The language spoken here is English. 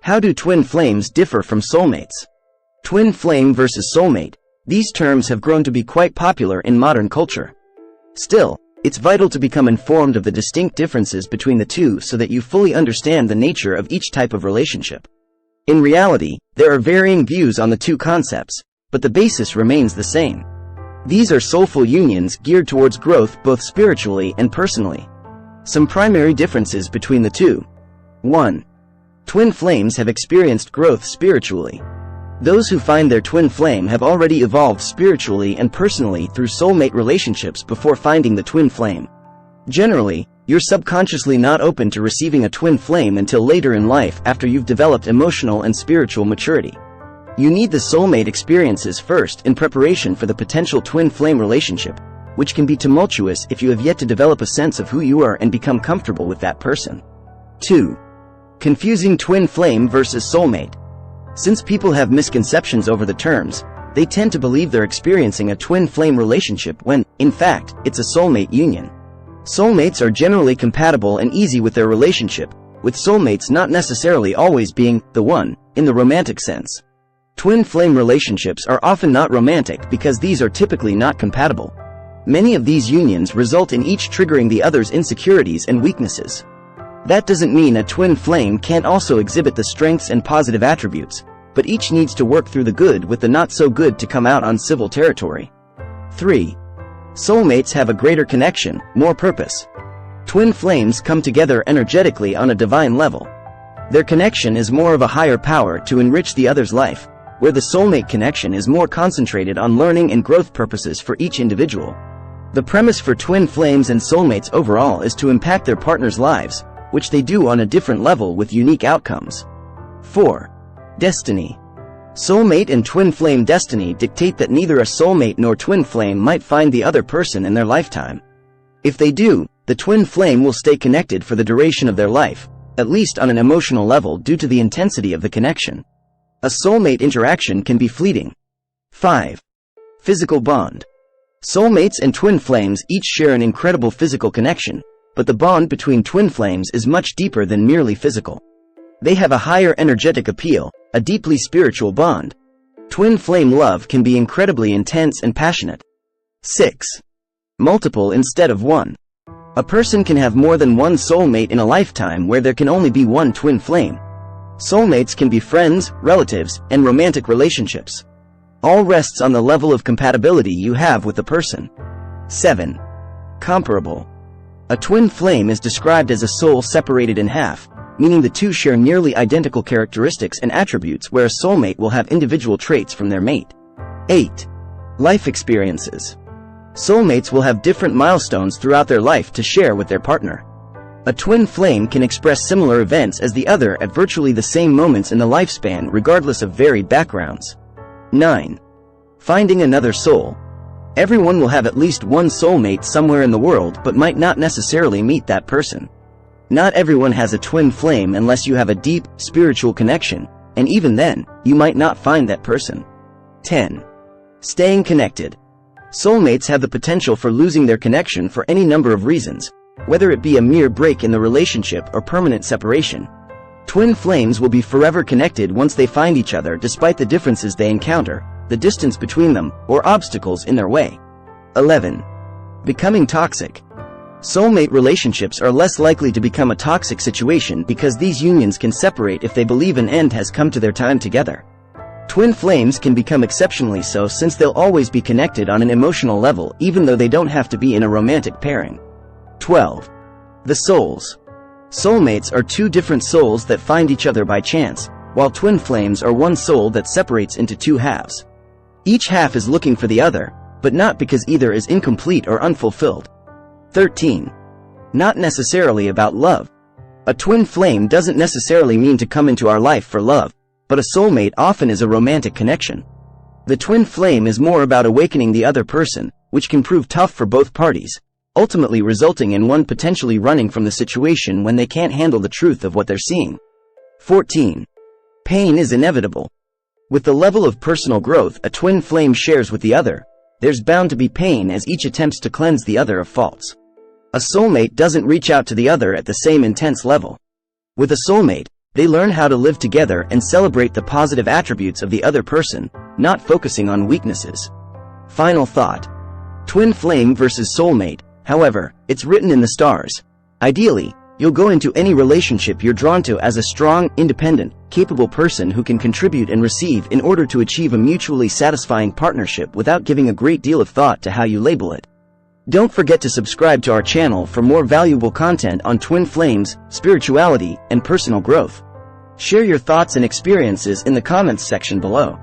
How do twin flames differ from soulmates? Twin flame versus soulmate. These terms have grown to be quite popular in modern culture. Still, it's vital to become informed of the distinct differences between the two so that you fully understand the nature of each type of relationship. In reality, there are varying views on the two concepts, but the basis remains the same. These are soulful unions geared towards growth both spiritually and personally. Some primary differences between the two. 1. Twin flames have experienced growth spiritually. Those who find their twin flame have already evolved spiritually and personally through soulmate relationships before finding the twin flame. Generally, you're subconsciously not open to receiving a twin flame until later in life after you've developed emotional and spiritual maturity. You need the soulmate experiences first in preparation for the potential twin flame relationship, which can be tumultuous if you have yet to develop a sense of who you are and become comfortable with that person. 2. Confusing twin flame versus soulmate. Since people have misconceptions over the terms, they tend to believe they're experiencing a twin flame relationship when, in fact, it's a soulmate union. Soulmates are generally compatible and easy with their relationship, with soulmates not necessarily always being the one, in the romantic sense. Twin flame relationships are often not romantic because these are typically not compatible. Many of these unions result in each triggering the other's insecurities and weaknesses. That doesn't mean a twin flame can't also exhibit the strengths and positive attributes, but each needs to work through the good with the not so good to come out on civil territory. 3. Soulmates have a greater connection, more purpose. Twin flames come together energetically on a divine level. Their connection is more of a higher power to enrich the other's life, where the soulmate connection is more concentrated on learning and growth purposes for each individual. The premise for twin flames and soulmates overall is to impact their partners' lives, which they do on a different level with unique outcomes. 4. Destiny. Soulmate and twin flame destiny dictate that neither a soulmate nor twin flame might find the other person in their lifetime. If they do, the twin flame will stay connected for the duration of their life, at least on an emotional level due to the intensity of the connection. A soulmate interaction can be fleeting. 5. Physical bond. Soulmates and twin flames each share an incredible physical connection, but the bond between twin flames is much deeper than merely physical. They have a higher energetic appeal, a deeply spiritual bond. Twin flame love can be incredibly intense and passionate. 6. Multiple instead of one. A person can have more than one soulmate in a lifetime where there can only be one twin flame. Soulmates can be friends, relatives, and romantic relationships. All rests on the level of compatibility you have with the person. 7. Comparable. A twin flame is described as a soul separated in half, meaning the two share nearly identical characteristics and attributes where a soulmate will have individual traits from their mate. 8. Life experiences. Soulmates will have different milestones throughout their life to share with their partner. A twin flame can express similar events as the other at virtually the same moments in the lifespan regardless of varied backgrounds. 9. Finding another soul. Everyone will have at least one soulmate somewhere in the world but might not necessarily meet that person. Not everyone has a twin flame unless you have a deep, spiritual connection, and even then, you might not find that person. 10. Staying connected. Soulmates have the potential for losing their connection for any number of reasons, whether it be a mere break in the relationship or permanent separation. Twin flames will be forever connected once they find each other despite the differences they encounter, the distance between them, or obstacles in their way. 11. Becoming toxic. Soulmate relationships are less likely to become a toxic situation because these unions can separate if they believe an end has come to their time together. Twin flames can become exceptionally so since they'll always be connected on an emotional level even though they don't have to be in a romantic pairing. 12. The souls. Soulmates are two different souls that find each other by chance, while twin flames are one soul that separates into two halves. Each half is looking for the other, but not because either is incomplete or unfulfilled. 13. Not necessarily about love. A twin flame doesn't necessarily mean to come into our life for love, but a soulmate often is a romantic connection. The twin flame is more about awakening the other person, which can prove tough for both parties, ultimately resulting in one potentially running from the situation when they can't handle the truth of what they're seeing. 14. Pain is inevitable. With the level of personal growth a twin flame shares with the other, there's bound to be pain as each attempts to cleanse the other of faults. A soulmate doesn't reach out to the other at the same intense level. With a soulmate, They learn how to live together and celebrate the positive attributes of the other person, not focusing on weaknesses. Final thought. Twin flame versus soulmate. However, it's written in the stars. Ideally, you'll go into any relationship you're drawn to as a strong, independent, capable person who can contribute and receive in order to achieve a mutually satisfying partnership without giving a great deal of thought to how you label it. Don't forget to subscribe to our channel for more valuable content on twin flames, spirituality, and personal growth. Share your thoughts and experiences in the comments section below.